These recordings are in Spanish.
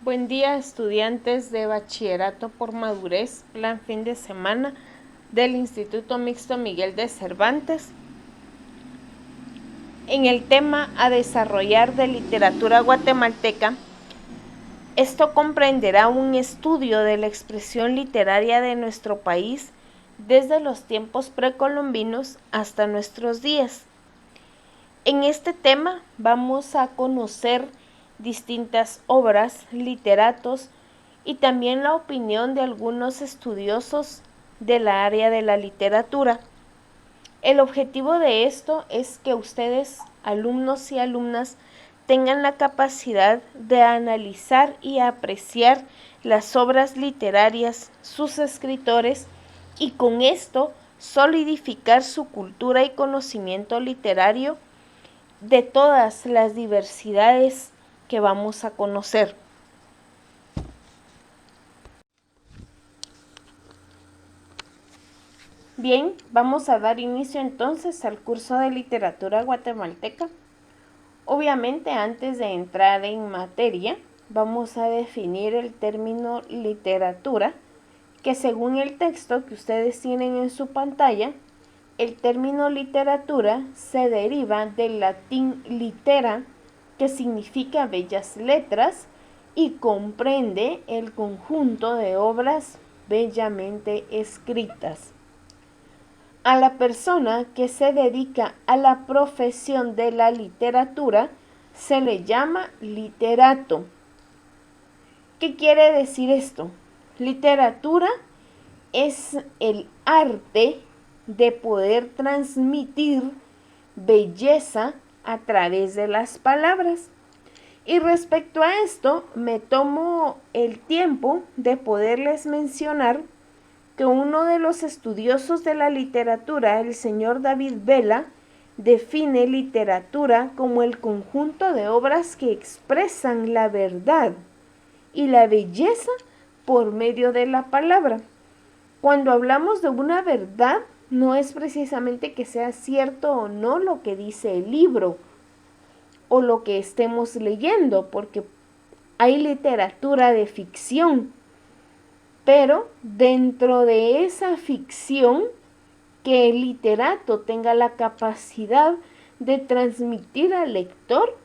Buen día, estudiantes de Bachillerato por Madurez, Plan Fin de Semana del Instituto Mixto Miguel de Cervantes. En el tema a desarrollar de literatura guatemalteca, esto comprenderá un estudio de la expresión literaria de nuestro país desde los tiempos precolombinos hasta nuestros días. En este tema vamos a conocer distintas obras, literatos y también la opinión de algunos estudiosos de la área de la literatura. El objetivo de esto es que ustedes, alumnos y alumnas, tengan la capacidad de analizar y apreciar las obras literarias, sus escritores, y con esto solidificar su cultura y conocimiento literario de todas las diversidades que vamos a conocer. Bien, vamos a dar inicio entonces al curso de literatura guatemalteca. Obviamente, antes de entrar en materia, vamos a definir el término literatura, que según el texto que ustedes tienen en su pantalla, el término literatura se deriva del latín litera, que significa bellas letras, y comprende el conjunto de obras bellamente escritas. A la persona que se dedica a la profesión de la literatura se le llama literato. ¿Qué quiere decir esto? Literatura es el arte de poder transmitir belleza a través de las palabras. Y respecto a esto, me tomo el tiempo de poderles mencionar que uno de los estudiosos de la literatura, el señor David Vela, define literatura como el conjunto de obras que expresan la verdad y la belleza por medio de la palabra. Cuando hablamos de una verdad, no es precisamente que sea cierto o no lo que dice el libro o lo que estemos leyendo, porque hay literatura de ficción, pero dentro de esa ficción, que el literato tenga la capacidad de transmitir al lector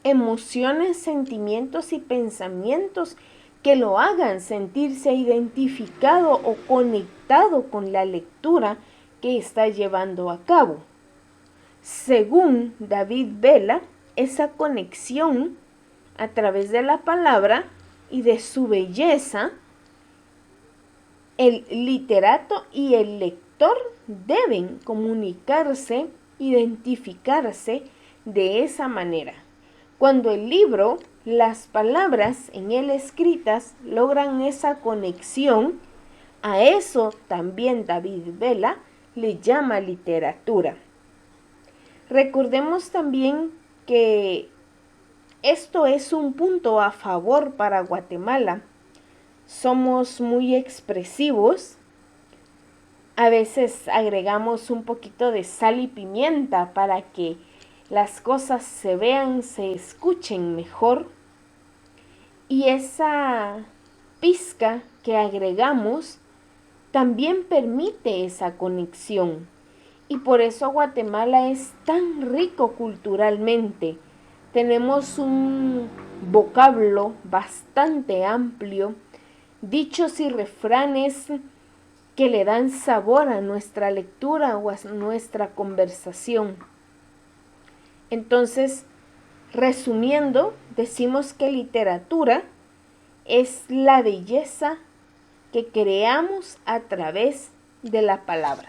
emociones, sentimientos y pensamientos que lo hagan sentirse identificado o conectado con la lectura que está llevando a cabo. Según David Vela, esa conexión a través de la palabra y de su belleza, el literato y el lector deben comunicarse, identificarse de esa manera. Cuando el libro, las palabras en él escritas logran esa conexión, a eso también David Vela le llama literatura. Recordemos también que esto es un punto a favor para Guatemala. Somos muy expresivos. A veces agregamos un poquito de sal y pimienta para que las cosas se vean, se escuchen mejor. Y esa pizca que agregamos también permite esa conexión. Y por eso Guatemala es tan rico culturalmente. Tenemos un vocablo bastante amplio, dichos y refranes que le dan sabor a nuestra lectura o a nuestra conversación. Entonces, resumiendo, decimos que literatura es la belleza que creamos a través de la palabra.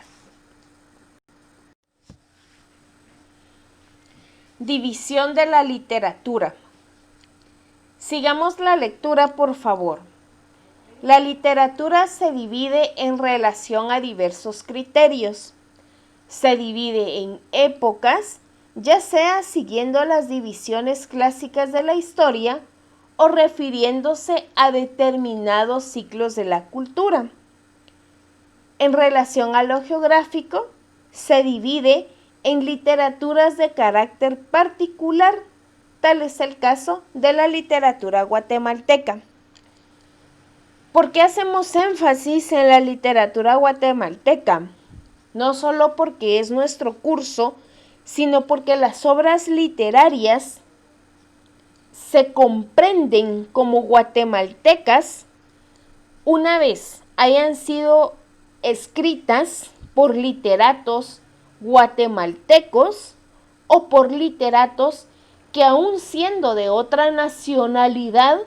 División de la literatura. Sigamos la lectura, por favor. La literatura se divide en relación a diversos criterios. Se divide en épocas, ya sea siguiendo las divisiones clásicas de la historia o refiriéndose a determinados ciclos de la cultura. En relación a lo geográfico, se divide en literaturas de carácter particular, Tal es el caso de la literatura guatemalteca. ¿Por qué hacemos énfasis en la literatura guatemalteca? No solo porque es nuestro curso, sino porque las obras literarias se comprenden como guatemaltecas una vez hayan sido escritas por literatos guatemaltecos o por literatos que aún siendo de otra nacionalidad,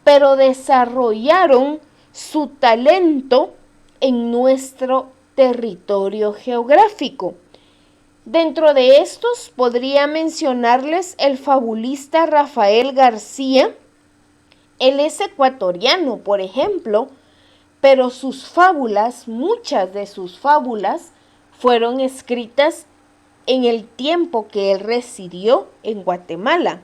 pero desarrollaron su talento en nuestro territorio geográfico. Dentro de estos podría mencionarles el fabulista Rafael García. Él es ecuatoriano, por ejemplo, pero sus fábulas, muchas de sus fábulas, fueron escritas en el tiempo que él residió en Guatemala.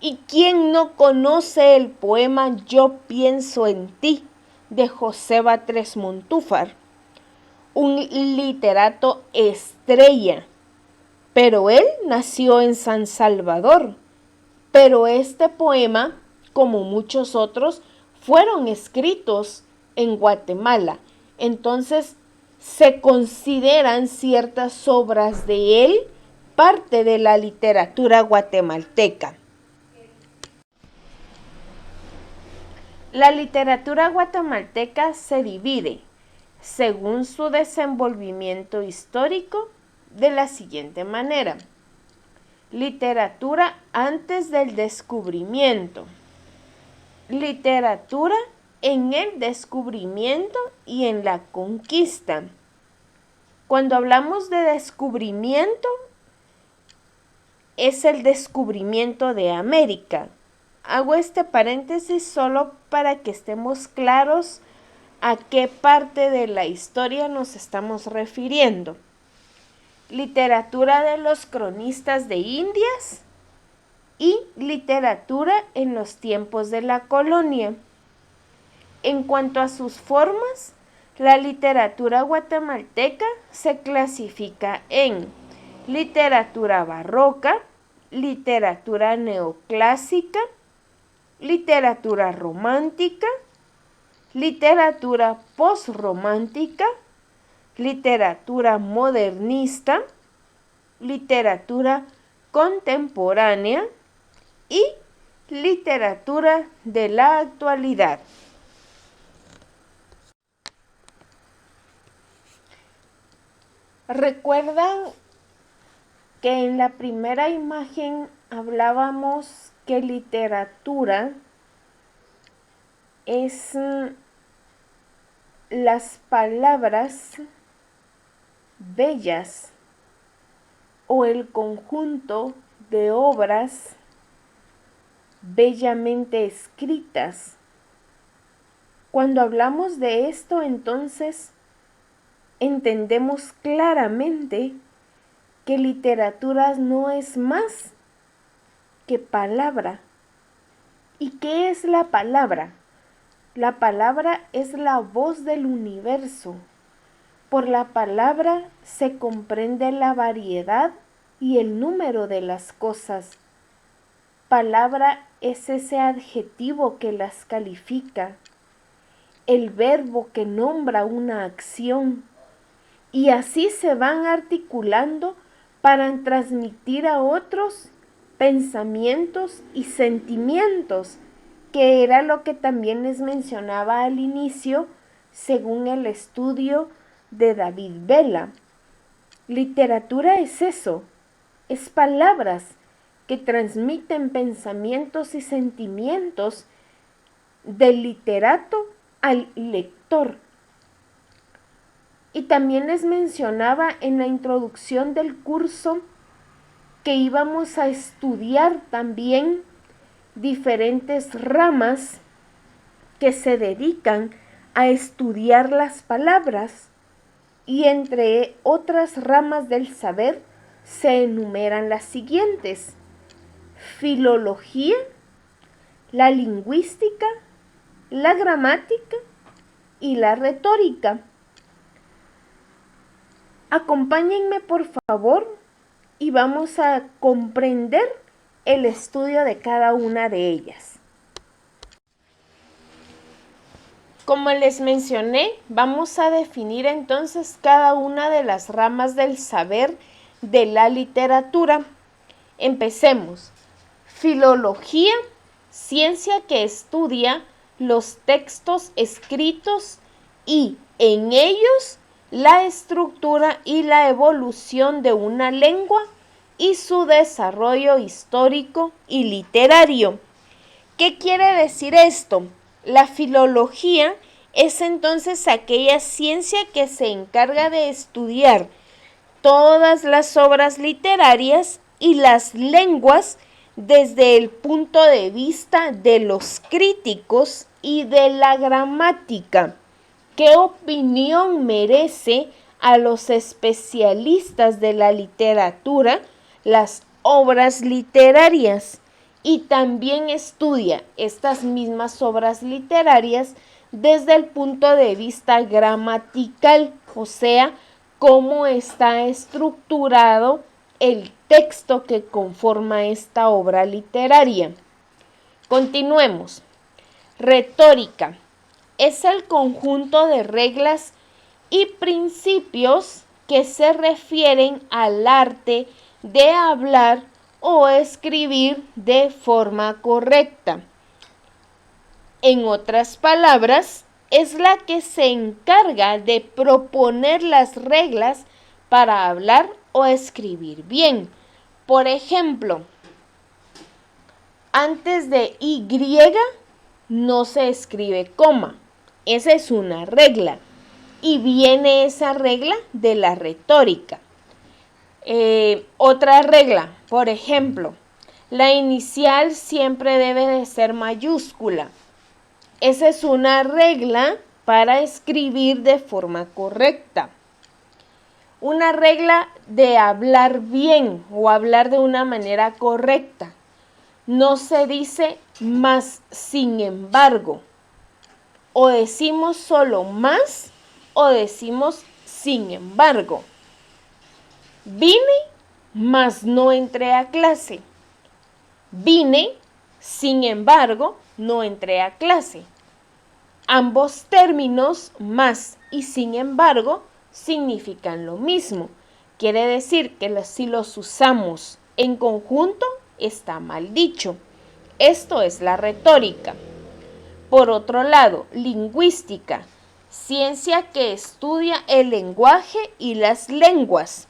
¿Y quién no conoce el poema Yo pienso en ti, de José Batres Montúfar? Un literato estrella, pero él nació en San Salvador. Pero este poema, como muchos otros, fueron escritos en Guatemala. Entonces, se consideran ciertas obras de él parte de la literatura guatemalteca. La literatura guatemalteca se divide, según su desenvolvimiento histórico, de la siguiente manera. Literatura antes del descubrimiento. Literatura en el descubrimiento y en la conquista. Cuando hablamos de descubrimiento, es el descubrimiento de América. Hago este paréntesis solo para que estemos claros a qué parte de la historia nos estamos refiriendo. Literatura de los cronistas de Indias y literatura en los tiempos de la colonia. En cuanto a sus formas, la literatura guatemalteca se clasifica en literatura barroca, literatura neoclásica, literatura romántica, literatura posromántica, literatura modernista, literatura contemporánea y literatura de la actualidad. ¿Recuerdan que en la primera imagen hablábamos que literatura es las palabras bellas o el conjunto de obras bellamente escritas? Cuando hablamos de esto, entonces entendemos claramente que literatura no es más que palabra. ¿Y qué es la palabra? La palabra es la voz del universo. Por la palabra se comprende la variedad y el número de las cosas. Palabra es ese adjetivo que las califica, el verbo que nombra una acción, y así se van articulando para transmitir a otros pensamientos y sentimientos, que era lo que también les mencionaba al inicio, según el estudio de David Vela. Literatura es eso, es palabras que transmiten pensamientos y sentimientos del literato al lector. Y también les mencionaba en la introducción del curso que íbamos a estudiar también diferentes ramas que se dedican a estudiar las palabras, y entre otras ramas del saber se enumeran las siguientes: filología, la lingüística, la gramática y la retórica. Acompáñenme por favor y vamos a comprender el estudio de cada una de ellas. Como les mencioné, vamos a definir entonces cada una de las ramas del saber de la literatura. Empecemos. Filología, ciencia que estudia los textos escritos y en ellos la estructura y la evolución de una lengua y su desarrollo histórico y literario. ¿Qué quiere decir esto? La filología es entonces aquella ciencia que se encarga de estudiar todas las obras literarias y las lenguas desde el punto de vista de los críticos y de la gramática. ¿Qué opinión merece a los especialistas de la literatura las obras literarias? Y también estudia estas mismas obras literarias desde el punto de vista gramatical, o sea, cómo está estructurado el texto que conforma esta obra literaria. Continuemos. Retórica es el conjunto de reglas y principios que se refieren al arte de hablar o escribir de forma correcta. En otras palabras, es la que se encarga de proponer las reglas para hablar o escribir bien. Por ejemplo, antes de Y no se escribe coma. Esa es una regla. Y viene esa regla de la retórica. Otra regla, por ejemplo, la inicial siempre debe de ser mayúscula. Esa es una regla para escribir de forma correcta. Una regla de hablar bien o hablar de una manera correcta. No se dice más sin embargo. O decimos solo más o decimos sin embargo. Vine, mas no entré a clase. Vine, sin embargo, no entré a clase. Ambos términos, más y sin embargo, significan lo mismo. Quiere decir que si los usamos en conjunto, está mal dicho. Esto es la retórica. Por otro lado, lingüística, ciencia que estudia el lenguaje y las lenguas.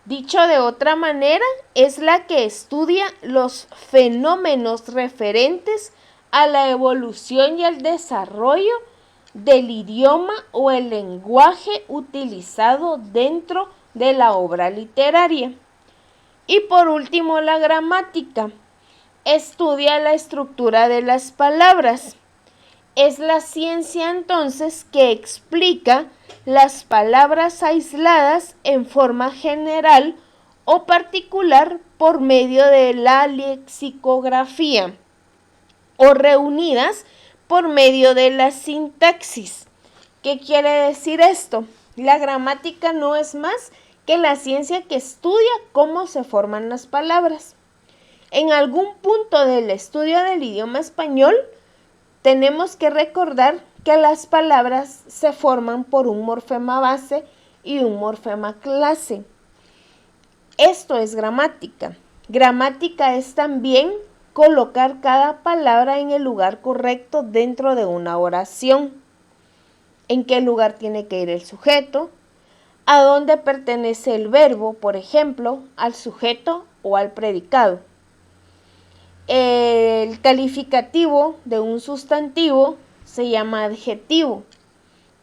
Dicho de otra manera, es la que estudia los fenómenos referentes a la evolución y el desarrollo del idioma o el lenguaje utilizado dentro de la obra literaria. Y por último, la gramática. Estudia la estructura de las palabras. Es la ciencia entonces que explica las palabras aisladas en forma general o particular por medio de la lexicografía o reunidas por medio de la sintaxis. ¿Qué quiere decir esto? La gramática no es más que la ciencia que estudia cómo se forman las palabras. En algún punto del estudio del idioma español, tenemos que recordar que las palabras se forman por un morfema base y un morfema clase. Esto es gramática. Gramática es también colocar cada palabra en el lugar correcto dentro de una oración. ¿En qué lugar tiene que ir el sujeto? ¿A dónde pertenece el verbo, por ejemplo, al sujeto o al predicado? El calificativo de un sustantivo se llama adjetivo.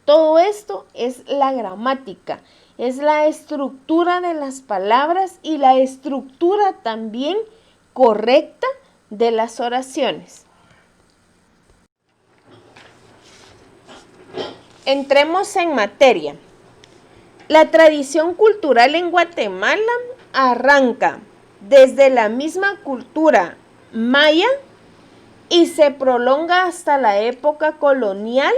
Todo esto es la gramática, es la estructura de las palabras y la estructura también correcta de las oraciones. Entremos en materia. La tradición cultural en Guatemala arranca desde la misma cultura maya y se prolonga hasta la época colonial.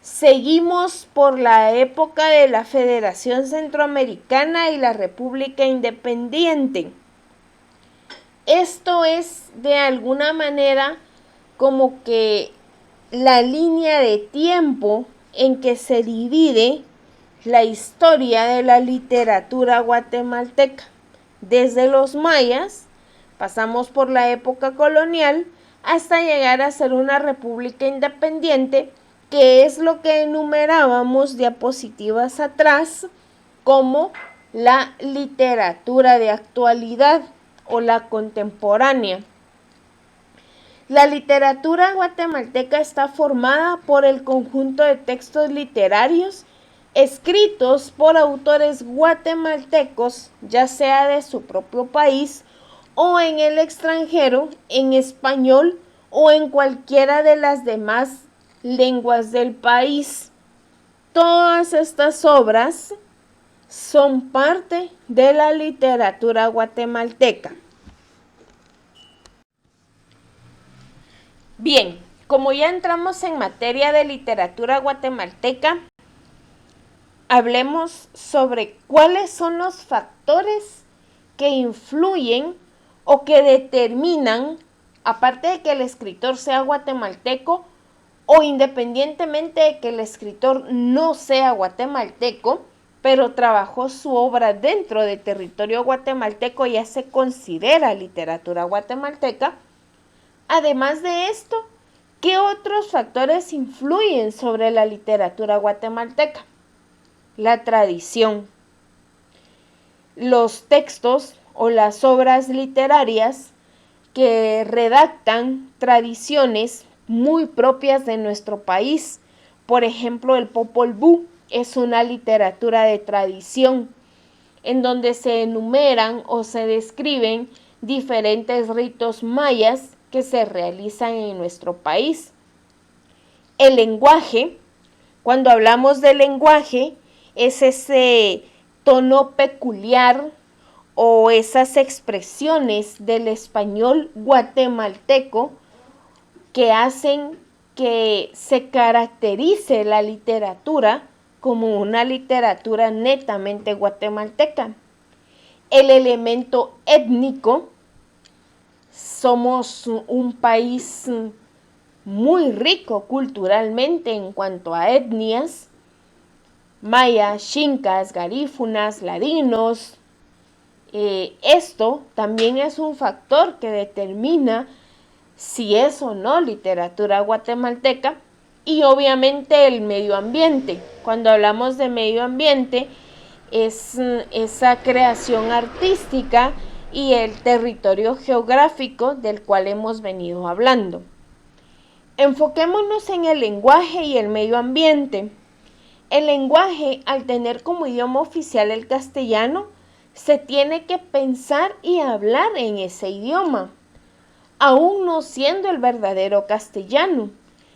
Seguimos por la época de la Federación Centroamericana y la República Independiente. Esto es de alguna manera como que la línea de tiempo en que se divide la historia de la literatura guatemalteca. Desde los mayas, pasamos por la época colonial, hasta llegar a ser una república independiente, que es lo que enumerábamos diapositivas atrás como la literatura de actualidad o la contemporánea. La literatura guatemalteca está formada por el conjunto de textos literarios escritos por autores guatemaltecos, ya sea de su propio país o en el extranjero, en español o en cualquiera de las demás lenguas del país. Todas estas obras son parte de la literatura guatemalteca. Bien, como ya entramos en materia de literatura guatemalteca, hablemos sobre cuáles son los factores que influyen o que determinan, aparte de que el escritor sea guatemalteco o independientemente de que el escritor no sea guatemalteco, pero trabajó su obra dentro del territorio guatemalteco, ya se considera literatura guatemalteca. Además de esto, ¿qué otros factores influyen sobre la literatura guatemalteca? La tradición. Los textos o las obras literarias que redactan tradiciones muy propias de nuestro país. Por ejemplo, el Popol Vuh es una literatura de tradición en donde se enumeran o se describen diferentes ritos mayas que se realizan en nuestro país. El lenguaje, cuando hablamos de lenguaje, es ese tono peculiar o esas expresiones del español guatemalteco que hacen que se caracterice la literatura como una literatura netamente guatemalteca. El elemento étnico. Somos un país muy rico culturalmente en cuanto a etnias, mayas, xincas, garífunas, ladinos. Esto también es un factor que determina si es o no literatura guatemalteca. Y obviamente el medio ambiente. Cuando hablamos de medio ambiente, es esa creación artística y el territorio geográfico del cual hemos venido hablando. Enfoquémonos en el lenguaje y el medio ambiente. El lenguaje, al tener como idioma oficial el castellano, se tiene que pensar y hablar en ese idioma, aún no siendo el verdadero castellano,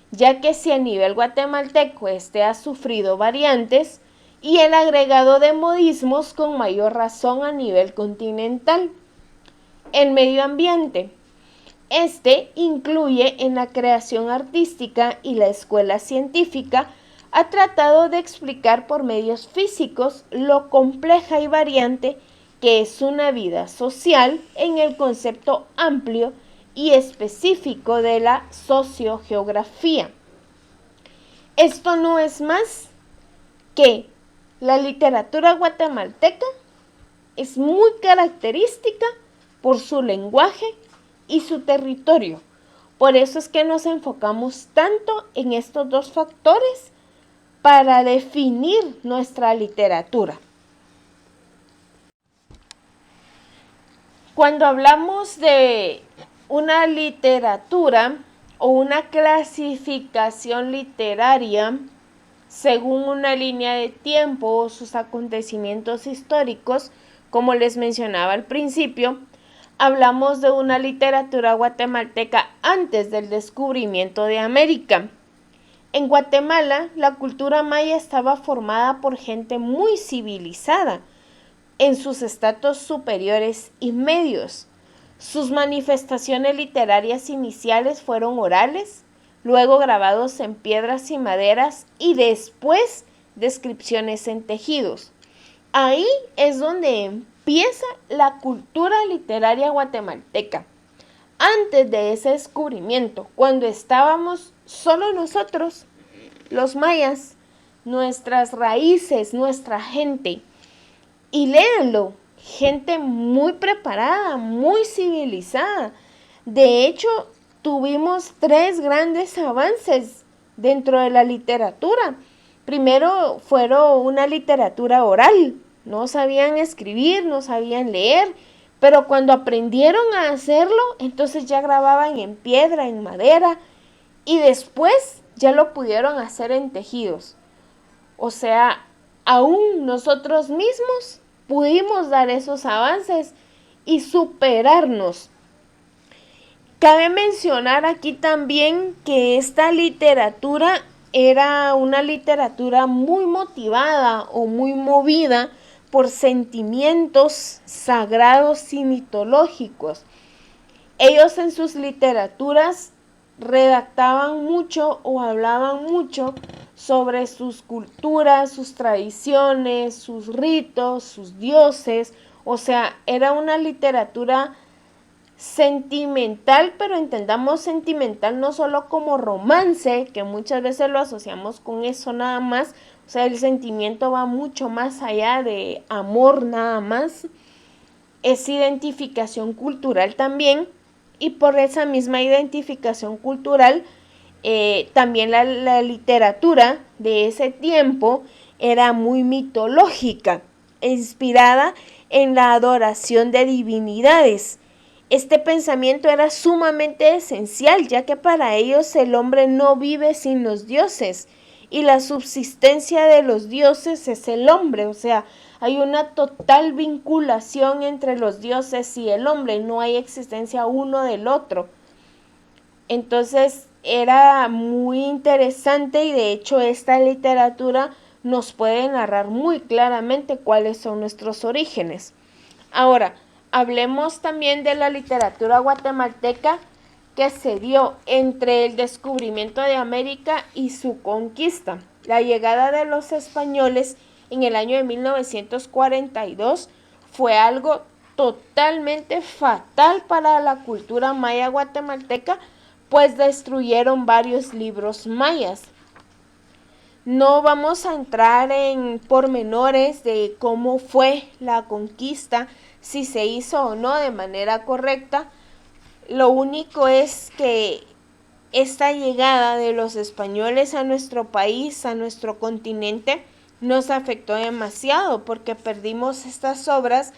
ya que si a nivel guatemalteco este ha sufrido variantes y el agregado de modismos con mayor razón a nivel continental. El medio ambiente. Este incluye en la creación artística y la escuela científica ha tratado de explicar por medios físicos lo compleja y variante que es una vida social en el concepto amplio y específico de la sociogeografía. Esto no es más que la literatura guatemalteca es muy característica por su lenguaje y su territorio. Por eso es que nos enfocamos tanto en estos dos factores para definir nuestra literatura. Cuando hablamos de una literatura o una clasificación literaria según una línea de tiempo o sus acontecimientos históricos, como les mencionaba al principio, hablamos de una literatura guatemalteca antes del descubrimiento de América. En Guatemala, la cultura maya estaba formada por gente muy civilizada en sus estratos superiores y medios. Sus manifestaciones literarias iniciales fueron orales, luego grabados en piedras y maderas y después descripciones en tejidos. Ahí es donde empieza la cultura literaria guatemalteca. Antes de ese descubrimiento, cuando estábamos solo nosotros, los mayas, nuestras raíces, nuestra gente, y léanlo, gente muy preparada, muy civilizada. De hecho, tuvimos 3 grandes avances dentro de la literatura. Primero fueron una literatura oral, no sabían escribir, no sabían leer, pero cuando aprendieron a hacerlo, entonces ya grababan en piedra, en madera, y después ya lo pudieron hacer en tejidos. O sea, aún nosotros mismos pudimos dar esos avances y superarnos. Cabe mencionar aquí también que esta literatura era una literatura muy motivada o muy movida por sentimientos sagrados y mitológicos. Ellos en sus literaturas redactaban mucho o hablaban mucho sobre sus culturas, sus tradiciones, sus ritos, sus dioses. O sea, era una literatura sentimental, pero entendamos sentimental no solo como romance, que muchas veces lo asociamos con eso nada más. O sea, el sentimiento va mucho más allá de amor nada más. Es identificación cultural también, y por esa misma identificación cultural, también la literatura de ese tiempo era muy mitológica, inspirada en la adoración de divinidades. Este pensamiento era sumamente esencial, ya que para ellos el hombre no vive sin los dioses y la subsistencia de los dioses es el hombre. O sea, hay una total vinculación entre los dioses y el hombre, no hay existencia uno del otro. Entonces era muy interesante, y de hecho esta literatura nos puede narrar muy claramente cuáles son nuestros orígenes. Ahora, hablemos también de la literatura guatemalteca que se dio entre el descubrimiento de América y su conquista. La llegada de los españoles en el año de 1942 fue algo totalmente fatal para la cultura maya guatemalteca, pues destruyeron varios libros mayas. No vamos a entrar en pormenores de cómo fue la conquista, si se hizo o no de manera correcta. Lo único es que esta llegada de los españoles a nuestro país, a nuestro continente, nos afectó demasiado porque perdimos estas obras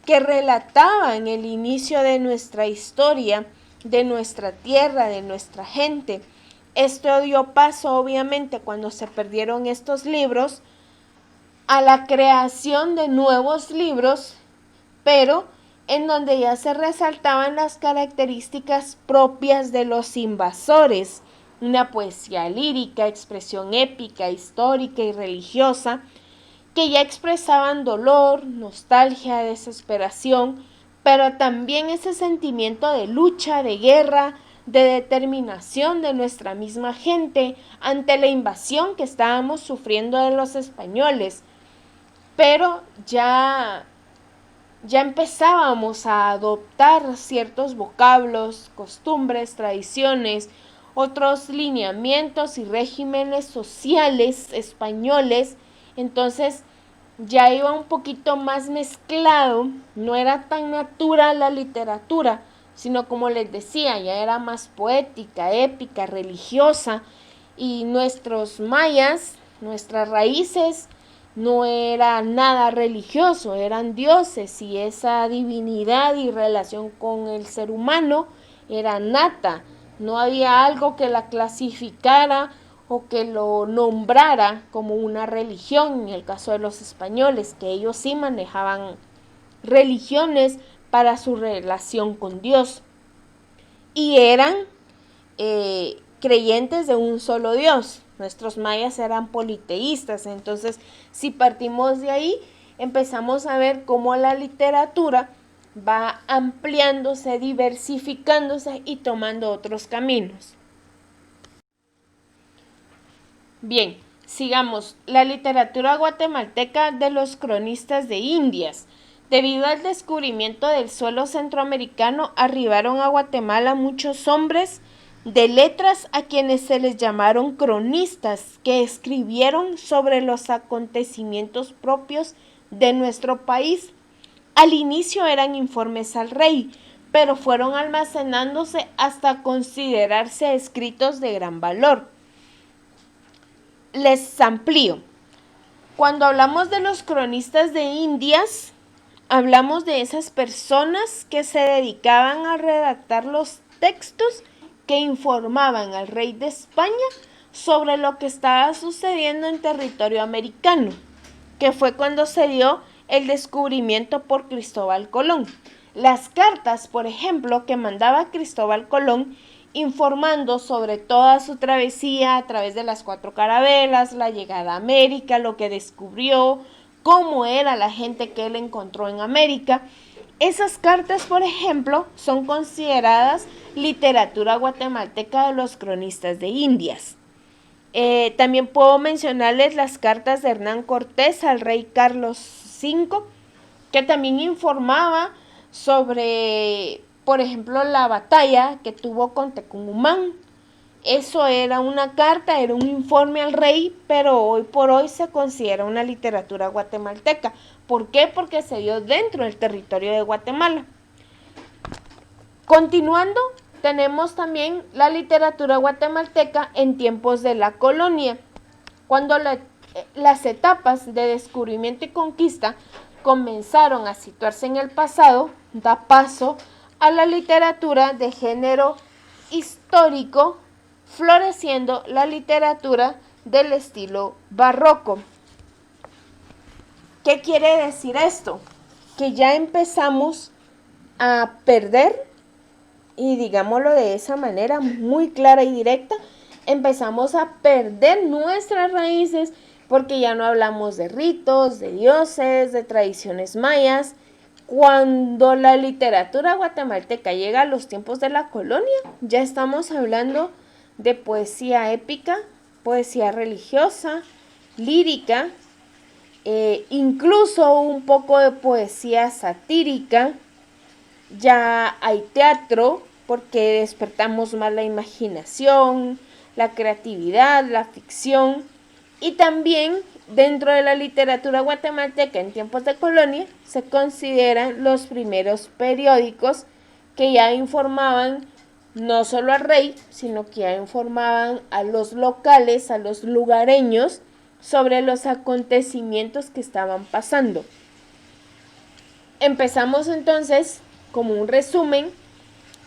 que relataban el inicio de nuestra historia, de nuestra tierra, de nuestra gente. Esto dio paso, obviamente, cuando se perdieron estos libros, a la creación de nuevos libros, pero en donde ya se resaltaban las características propias de los invasores, una poesía lírica, expresión épica, histórica y religiosa, que ya expresaban dolor, nostalgia, desesperación, pero también ese sentimiento de lucha, de guerra, de determinación de nuestra misma gente ante la invasión que estábamos sufriendo de los españoles. Pero ya empezábamos a adoptar ciertos vocablos, costumbres, tradiciones, otros lineamientos y regímenes sociales españoles. Entonces ya iba un poquito más mezclado, no era tan natural la literatura, sino como les decía, ya era más poética, épica, religiosa, y nuestros mayas, nuestras raíces, no era nada religioso, eran dioses, y esa divinidad y relación con el ser humano era nata. No había algo que la clasificara o que lo nombrara como una religión, en el caso de los españoles, que ellos sí manejaban religiones para su relación con Dios, y eran creyentes de un solo Dios. Nuestros mayas eran politeístas. Entonces, si partimos de ahí, empezamos a ver cómo la literatura va ampliándose, diversificándose y tomando otros caminos. Bien, sigamos. La literatura guatemalteca de los cronistas de Indias. Debido al descubrimiento del suelo centroamericano, arribaron a Guatemala muchos hombres de letras a quienes se les llamaron cronistas, que escribieron sobre los acontecimientos propios de nuestro país. Al inicio eran informes al rey, pero fueron almacenándose hasta considerarse escritos de gran valor. Les amplío. Cuando hablamos de los cronistas de Indias, hablamos de esas personas que se dedicaban a redactar los textos que informaban al rey de España sobre lo que estaba sucediendo en territorio americano, que fue cuando se dio el descubrimiento por Cristóbal Colón. Las cartas, por ejemplo, que mandaba Cristóbal Colón informando sobre toda su travesía a través de las 4 carabelas, la llegada a América, lo que descubrió, cómo era la gente que él encontró en América. Esas cartas, por ejemplo, son consideradas literatura guatemalteca de los cronistas de Indias. También puedo mencionarles las cartas de Hernán Cortés al rey Carlos V, que también informaba sobre, por ejemplo, la batalla que tuvo con Tecumumán. Eso era una carta, era un informe al rey, pero hoy por hoy se considera una literatura guatemalteca. ¿Por qué? Porque se dio dentro del territorio de Guatemala. Continuando, tenemos también la literatura guatemalteca en tiempos de la colonia, cuando las etapas de descubrimiento y conquista comenzaron a situarse en el pasado, da paso a la literatura de género histórico, floreciendo la literatura del estilo barroco. ¿Qué quiere decir esto? Que ya empezamos a perder, y digámoslo de esa manera muy clara y directa, empezamos a perder nuestras raíces, porque ya no hablamos de ritos, de dioses, de tradiciones mayas. Cuando la literatura guatemalteca llega a los tiempos de la colonia, ya estamos hablando de poesía épica, poesía religiosa, lírica, incluso un poco de poesía satírica. Ya hay teatro, porque despertamos más la imaginación, la creatividad, la ficción. Y también dentro de la literatura guatemalteca en tiempos de colonia se consideran los primeros periódicos que ya informaban no solo al rey, sino que ya informaban a los locales, a los lugareños, sobre los acontecimientos que estaban pasando. Empezamos entonces, como un resumen,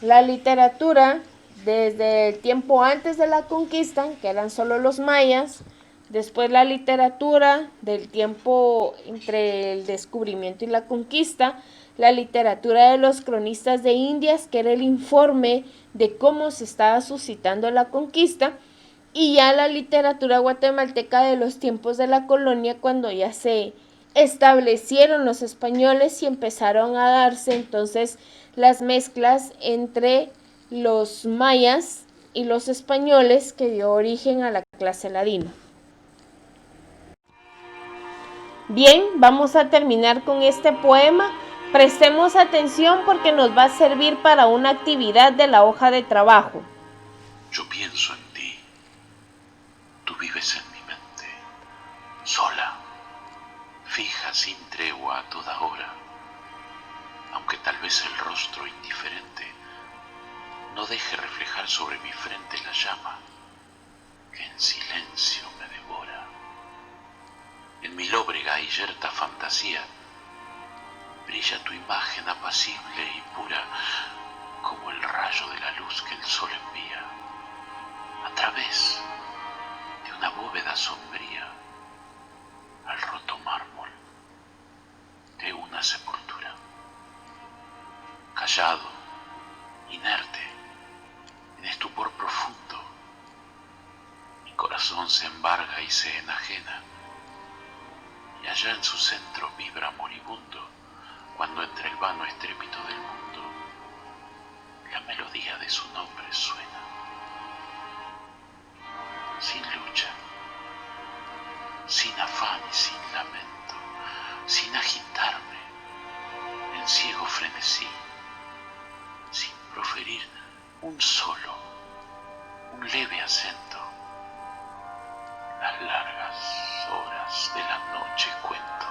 la literatura desde el tiempo antes de la conquista, que eran solo los mayas, después la literatura del tiempo entre el descubrimiento y la conquista, la literatura de los cronistas de Indias, que era el informe de cómo se estaba suscitando la conquista, y ya la literatura guatemalteca de los tiempos de la colonia, cuando ya se establecieron los españoles y empezaron a darse entonces las mezclas entre los mayas y los españoles, que dio origen a la clase ladina. Bien, vamos a terminar con este poema. Prestemos atención porque nos va a servir para una actividad de la hoja de trabajo. Yo pienso en ti, tú vives en mi mente, sola, fija sin tregua a toda hora, aunque tal vez el rostro indiferente no deje reflejar sobre mi frente la llama que en silencio me devora. En mi lóbrega y yerta fantasía brilla tu imagen apacible y pura, como el rayo de la luz que el sol envía a través de una bóveda sombría al roto mármol de una sepultura. Callado, inerte, en estupor profundo, mi corazón se embarga y se enajena, y allá en su centro vibra moribundo, cuando entre el vano estrépito del mundo la melodía de su nombre suena. Sin lucha, sin afán y sin lamento, sin agitarme, un leve acento. Las largas horas de la noche cuento